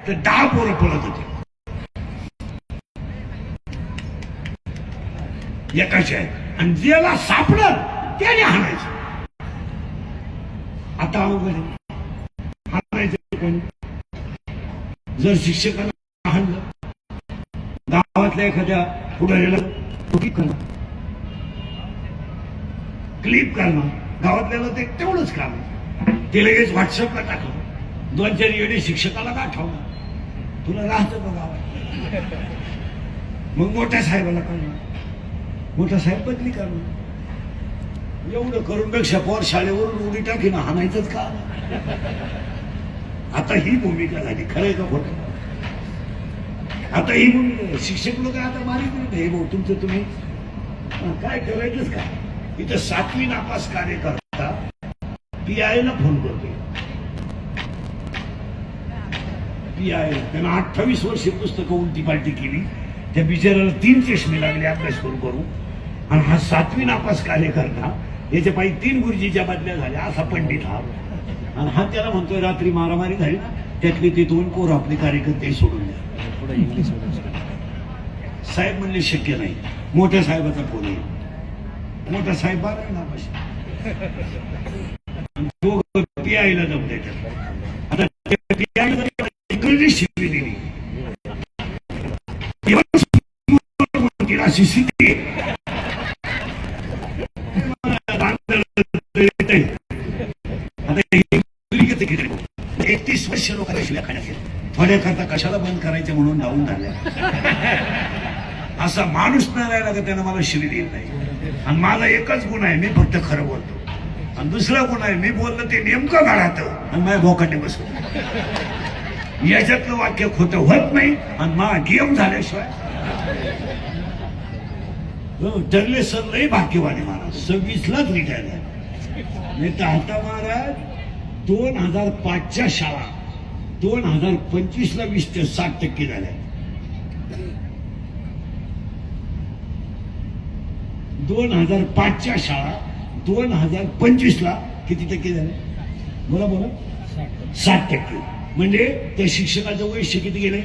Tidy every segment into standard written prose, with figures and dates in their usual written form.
तर 10 पोरं पळत होते एकाचे आहे, आणि ज्याला सापडत त्याने हाणायचं. आता अवघड हाणायचं कोण? जर शिक्षकांना हाणलं, गावातल्या एखाद्या पुढाऱ्याला क्लिप करणं, गावातल्याला ते तेवढंच काम. ते लगेच व्हॉट्सअपला टाकलं, 2-4 येडे शिक्षकाला गाठवलं, तुला राहतं का गावात? मग मोठ्या साहेबाला कळलं, मोठा साहेब बदली करणं. एवढं करून पेक्षा पोर शाळेवरून उडी टाकीन हाणायचंच का? आता ही भूमिका झाली. खरंय का खोटं? आता ही भूमिका. शिक्षक लोक आता मारित नाही. भाऊ तुमचं तुम्ही काय करायचंच का? इथं 7वी नापास कार्यकर्ता PI ला फोन करतोय. PI त्यानं 28 वर्षे पुस्तकं उलटी पालटी केली. त्या बिचाराला 3 चष्मे लागले अभ्यास करू करू. आणि हा 7वी नापास कार्यकर्ता, याच्या पायी 3 गुरुजीच्या बदल्या झाल्या असा पंडित हा. आणि हा त्याला म्हणतोय रात्री मारामारी झाली ना, त्यातले ते 2 पोर आपले कार्यकर्ते सोडून द्या. साहेब म्हणले शक्य नाही. मोठ्या साहेबाचा फोन येईल. मोठा साहेब 12वी नापास. PI ला दम देतात. आता PI ला इंग्रजी शिकवी दिली अशी स्थिती. आता 31 वर्ष लोकांना शिव्या खाण्यात थोड्या करता कशाला बंद करायचं म्हणून धावून झाल्या. असा माणूस नाही राहिला का त्यानं मला शिवी देत नाही. आणि माझा एकच गुण आहे, मी फक्त खरं बोलतो. आणि दुसरा गुण आहे, मी बोललं ते नेमकं घालातं आणि माझ्या भोकाटे बसवतो. याच्यातलं वाक्य खोटं होत नाही. आणि मा गेम झाल्याशिवाय ठरले सर लई भाग्यवान आहे महाराज. 26लाच रिटायर झाले. नाही तर आता महाराज 2005च्या शाळा 2025ला 20 ते 60% झाल्या. 2005च्या शाळा 2025ला किती टक्के झाल्या? बोला बोला. 60%. म्हणजे त्या शिक्षकाचं वय किती गेले?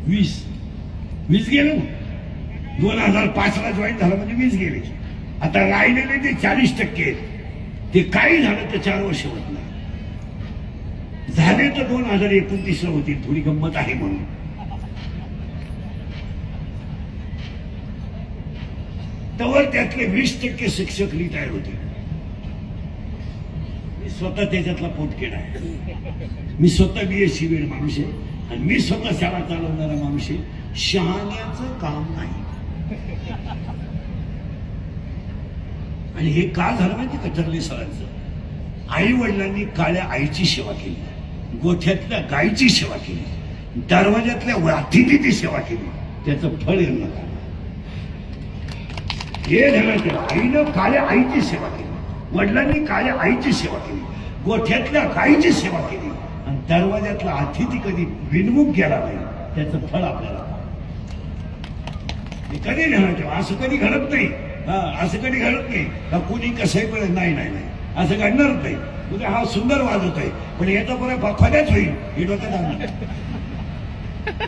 20 गेले. 2005ला जॉईन झालं म्हणजे 20 गेले. आता राहिलेले ते 40%. ते काही झालं तर 4 वर्ष होत नाही. झाले तर 2029ला होतील. थोडी गंमत आहे म्हणून. तवर त्यातले 20% शिक्षक रिटायर होते. मी स्वतः त्याच्यातला पोटकेड आहे. मी स्वतः BSc वेळ माणूस आहे. आणि मी स्वतः शाळा चालवणारा माणूस आहे. शहाण्याचं काम नाही. आणि हे का झालं माहिती का? ठरले सरांचं. आई वडिलांनी काळ्या आईची सेवा केली, गोठ्यातल्या गायीची सेवा केली, दरवाजातल्या अतिथीची सेवा केली. त्याचं फळ यांना झालं. हे झालं. आईनं काळ्या आईची सेवा केली, वडिलांनी काळ्या आईची सेवा केली, गोठ्यातल्या गायीची सेवा केली, आणि दरवाजातला अतिथी कधी विनमुख गेला नाही. त्याचं फळ आपल्याला कधी नाही. असं कधी घडत नाही. असं कधी घडत नाही का कुणी कसंही पण नाही नाही नाही असं घडणारच नाही. म्हणजे हा सुंदर वाजत आहे पण याचा परत फद्याच होईल. हे डोक्यात आणणार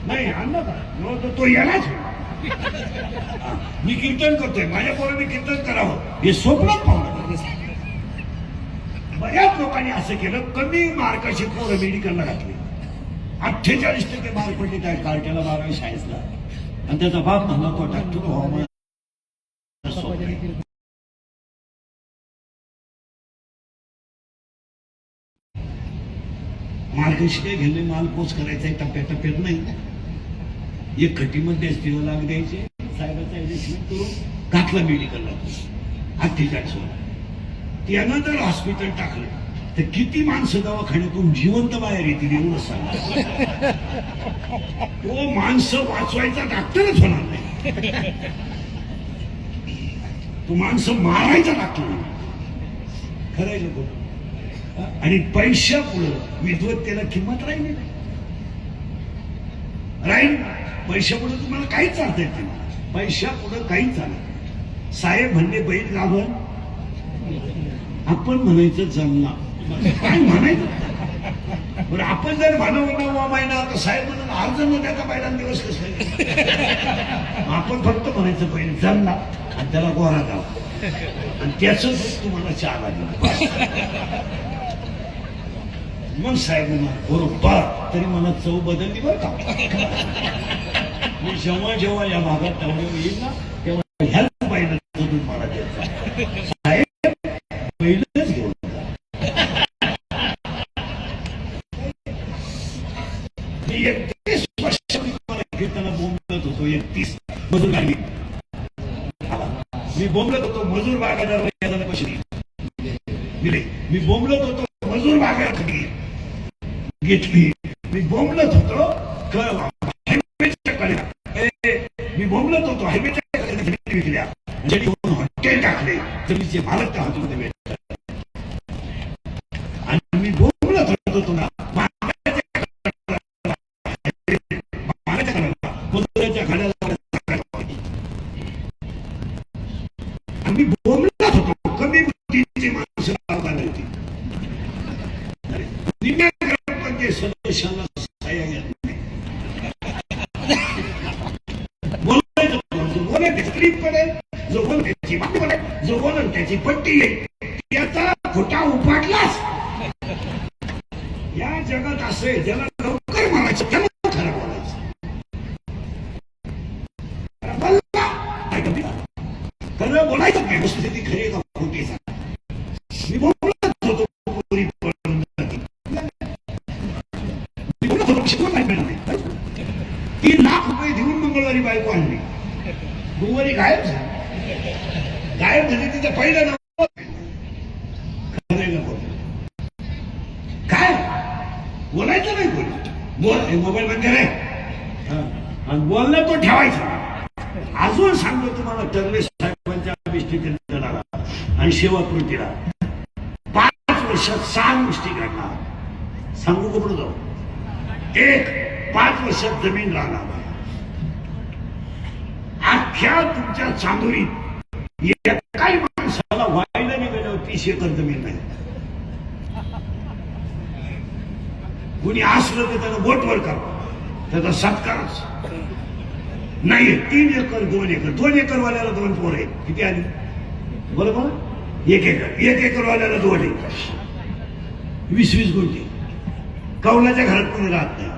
नाही. आणणार का तो यालाच होईल. मी कीर्तन करतोय, माझ्या पोरांनी कीर्तन करावं हे स्वप्नात पाहून. बऱ्याच लोकांनी असं केलं. कमी मार्काची पोरं मेडिकलला घातली. 48% मार्क पडले त्या कार्ट्याला 12वी सायन्सला. आणि त्याचा बाप म्हणला तो डॉक्टर व्हावा. मार्गशी काय घेणे माल पोच करायचा आहे टप्प्याटप्प्यात नाही. एक खटीमध्ये STO लाग द्यायचे. साहेबाचा ऍडजस्टमेंट करून घातला मेडिकलला 48 वर. त्यानं जर हॉस्पिटल टाकलं तर किती माणसं दवाखान्यातून जिवंत बाहेर येतील एवढं सांगा. तो माणसं वाचवायचा डॉक्टरच होणार नाही. तो माणसं मारायचा डॉक्टर होणार. खरंय नको. आणि पैशा पुढं विद्वत्तेला किंमत राहिली नाही. राहील पैशा पुढे तुम्हाला काहीच चालत येत नाही. पैशा पुढे काहीच चालत. साहेब म्हणले बैल लाभन, आपण म्हणायचं जमला. काय म्हणायचं आपण जर म्हणू 9वा महिना तर साहेब म्हणून अर्ज न द्याचा पहिला दिवस कसं काय? आपण फक्त म्हणायचं पहिले जमला आणि त्याला गोरा गाव आणि त्याच तुम्हाला चहा दिला मग साहेब बरोबर तरी मला चव बदलली बरं का. मी जेव्हा जेव्हा या भागात तेवढे येईल ना तेव्हा ह्याच पहिलं दूध मला द्यायचं साहेब पहिलंच घेऊन मी 31 वर्ष कीर्तना बोंबलत होतो 31 मजूर गाडी मी बोंबलत होतो मजूर बागायदार कशी दिले मी बोंबलत होतो मजूर बागायदार घेतली मी बोंबलत होतो हायवेच्या कडेला मी बोंबलत होतो हायवेच्या कडेला विकल्या हॉटेल टाकले जमीचे मालक त्या हॉटेलमध्ये भेटतात आणि मी बोंबलत होतो ना मजुराच्या खाण्याला मी बोंबलत होतो कमी बुद्धीची माणसं लावणार होती सदस्यांना सहाय्य घेत नाही बोलायचं स्क्रीप पडेल जो बोल त्याची मागणी पडेल जो बोल त्याची पट्टी येईल त्याचा खोटा उपाटलास या जगात असे ज्याला लवकर म्हणायचं त्याला खरं बोलायचं खरं बोलायचं काय वस्तुस्थिती खरी का खोटी मी बोलत होतो 3 लाख रुपये देऊन मंगळवारी बायको आणली गुरुवारी गायब झाली तिचं पहिलं नाव काय बोलायचं नाही बोल मोबाईल बंद रे आणि बोलणं तो ठेवायचा अजून सांगतो तुम्हाला टर्ले साहेबांच्या विष्टीला आणि सेवा कृतीला 5 वर्षात 6 गोष्टी करणार सांगू का पुढे जाऊ 5 वर्षात जमीन राहणार अख्ख्या तुमच्या चांदोरीत काही माणसाला व्हायला निघाल्यावर 30 एकर जमीन नाही कुणी असलं तर त्याला बोटवर करा त्याचा सत्कारच नाही 3 एकर 2 एकर 2 एकर वाल्याला 2 पोर आहेत किती आली बरोबर 1 एकर वाल्याला 2 एकर 20 गुंठे कौलाच्या घरात कोणी राहत नाही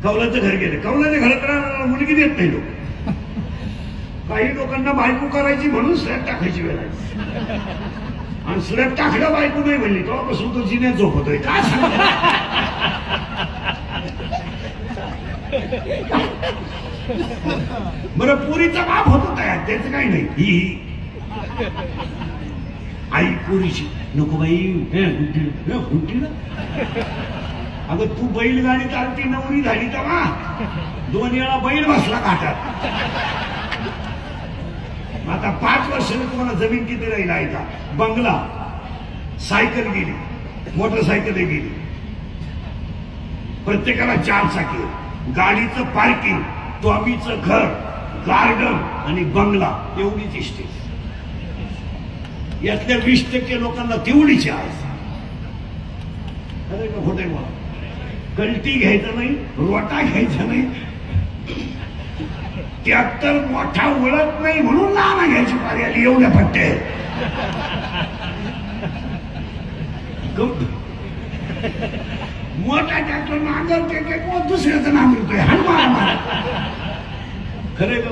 कौलाचं घर गेलं कौलाच्या घरात राहणारा मुलगी देत नाही लोक काही लोकांना बायको करायची म्हणून स्लॅब टाकायची वेळ आहे आणि स्लॅब टाकलं बायको नाही म्हणली तेव्हापासून तो जिन्यात झोपतोय काय सांग बरं पुरीचा बाप होतो तयार त्याचं काही नाही ही आई पुरीची नको बाई गुंटी ना अगं तू बैलगाडी चालती नवरी झाली तेव्हा 2 वेळा बैल बसला घाटात आता 5 वर्षाने तुम्हाला जमीन किती राहील आहे का बंगला सायकल गेली मोटरसायकल गेली प्रत्येकाला 4 चाकी गाडीचं पार्किंग टॉमीचं घर गार्डन आणि बंगला एवढीच इस्टेट यातल्या 20% लोकांना तेवढीच आज अरे का खोटे मला कल्टी घ्यायचं नाही रोटा घ्यायचा नाही ट्रॅक्टर मोठा वळत नाही म्हणून लहान घ्यायची पारी आली एवढ्या पट्टे मोठा ट्रॅक्टर नांगरते कोण दुसऱ्याचं नांगरतोय हनुमान खरे का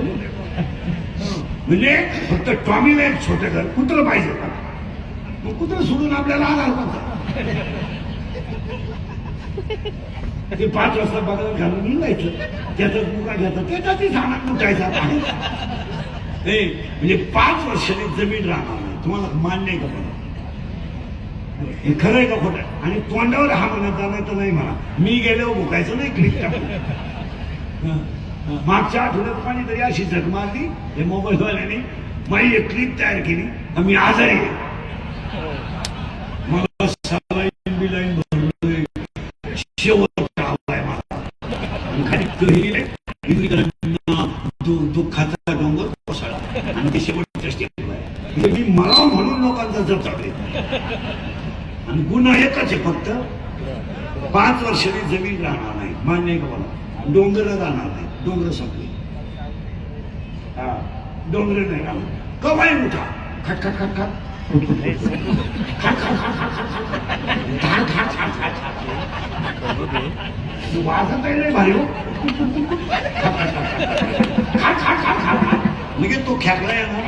म्हणजे फक्त टॉमीला एक छोटं घर कुत्रं पाहिजे का मग कुत्रं सोडून आपल्याला आधार कोणता ते 5 वाजता बघायला घालून निघायचं त्याचा मुका घ्यायचा त्याचाच सामान लुटायचा म्हणजे 5 वर्षाने जमीन राहणार नाही तुम्हाला मान्य आहे का पण हे खरं आहे का खोटं आणि तोंडावर हा म्हणायचा नाही तर नाही म्हणा मी गेल्यावर भुकायचं नाही क्लिक टाकून मागच्या आठवड्यात पाणी तरी अशी झक मारली हे मोबाईलवाल्याने माझी एक क्लिप तयार केली आम्ही आजारी मला सलाईन बिलाईन भरलोय शेवट आलाय मला खाली दुःखाचा डोंगर कोसळला आणि ते शेवटच्या स्टेपला मी मला म्हणून लोकांचा जप चालले आणि गुन्हा एकच आहे फक्त 5 वर्षांनी जमीन राहणार नाही, मान्य आहे का मला? डोंगर राहणार नाही, डोंगर संपले. हा, डोंगर नाही राहणार. कवाय उठा, खट खट खट खट वाजत आहे भारी हो. लगेच तो खेकला येणार.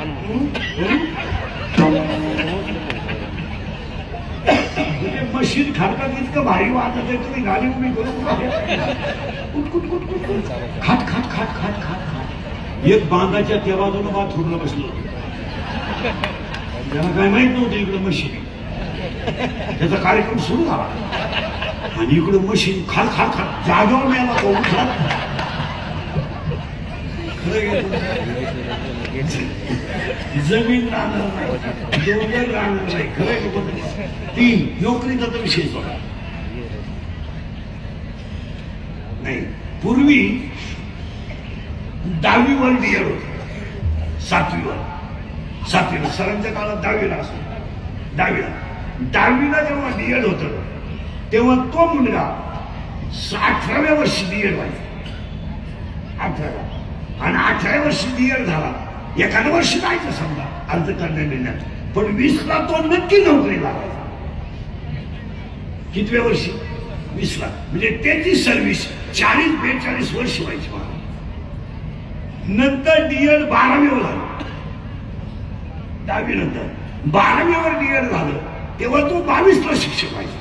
मशीन खडकात इतकं भारी वाजत आहे, तुम्ही गाडी उभी करून खाट खाट खाट खाट खाट खाट. एक बांधाच्या त्या बाजूला बाथरूमला बसलो, त्याला काय माहित नव्हतं इकडं मशीन. त्याचा कार्यक्रम सुरू झाला आणि इकडं मशीन खाल खाल खाल जागेवर मिळाला तो उठला. जमीन राहणार नाही, डोंगर राहणार नाही. खरं 3 नोकरीचा तर विषय सोडा नाही. पूर्वी 10वीवर डीएड होत, 7वीला सरांच्या काळात 10वीला असो. 10वीला जेव्हा डीएड होत तेव्हा तो मुलगा 18व्या वर्षी डीएड व्हायचा. 18 आणि 18व्या वर्षी डीएड झाला, एखाद्या वर्षी जायचं समजा अर्ज करण्या मिळण्यात, पण 20ला तो नक्की नोकरी लागायचा. कितव्या वर्षी? 20ला. म्हणजे त्याची सर्व्हिस 40-42 वर्ष व्हायची. नंतर डीएड 12वीवर झालं. 10वी नंतर 12वीवर डीएड झालं तेव्हा तो 22ला शिक्षक व्हायचा.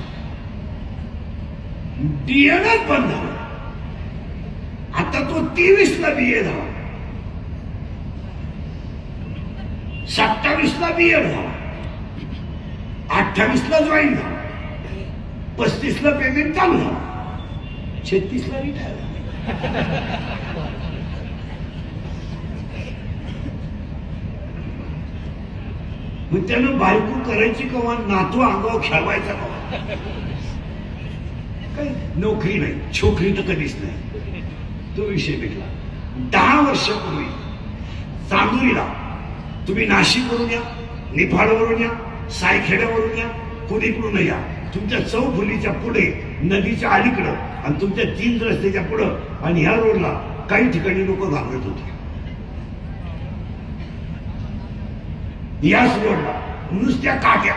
डीएडच बंद झालं. आता तो 23ला बीए झाला, 27ला बीएड झाला, 28ला जॉईन झाला, 35ला पेमेंट चालू झाला, 36ला रिटायर झाला. मग त्यानं बायको करायची कवा, नातू अंगावर खेळवायचा कवा? काही नोकरी नाही, छोकरी तर कधीच नाही. तो विषय भेटला. 10 वर्षापूर्वी चांदुरीला तुम्ही नाशिकवरून या, निफाडवरून या, सायखेड्यावरून या, कुणीकडून या, तुमच्या चौफुलीच्या पुढे नदीच्या अलीकडं आणि तुमच्या 3 रस्त्याच्या पुढं आणि ह्या रोडला काही ठिकाणी लोक घाबरत होते. याच रोडला नुसत्या काट्या,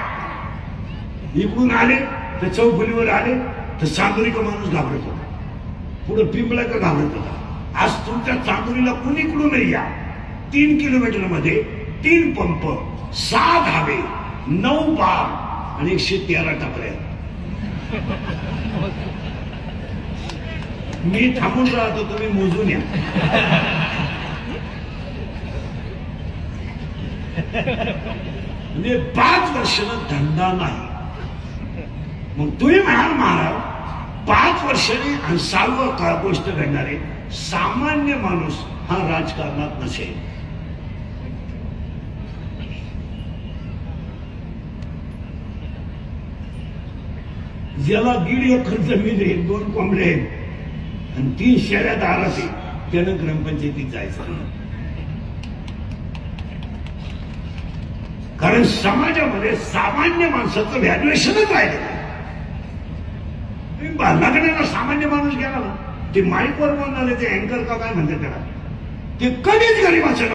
इकडून आले तर चौफुलीवर आले तर चांदुरीचा माणूस घाबरत होता, पुढे पिंपळा का घाबरत होता. आज तुमच्या चांदुरीला कुणीकडून या, 3 किलोमीटर मध्ये 3 पंप, 6 धाबे, 9 बार आणि 113 टपऱ्या. मी थांबून राहतो, तुम्ही मोजून या. म्हणजे 5 वर्षानं धंदा नाही. मग तुम्ही म्हणाल महाराज 5 वर्षांनी आणि 6वी गोष्ट घडणारे सामान्य माणूस हा राजकारणात नसेल. ज्याला 1.5 एकर जमीन आहे, 2 कोंबडे आहेत आणि 3 शेळ्या दारात आहे, त्यानं ग्रामपंचायतीत जायचं. कारण समाजामध्ये सामान्य माणसाचं व्हॅल्युएशनच राहिलं नाही. लग्नाला सामान्य माणूस गेला ना, ते माईकवर बोलणारे ते अँकर का काय म्हणतात त्याला, ते कधीच गरीबाचं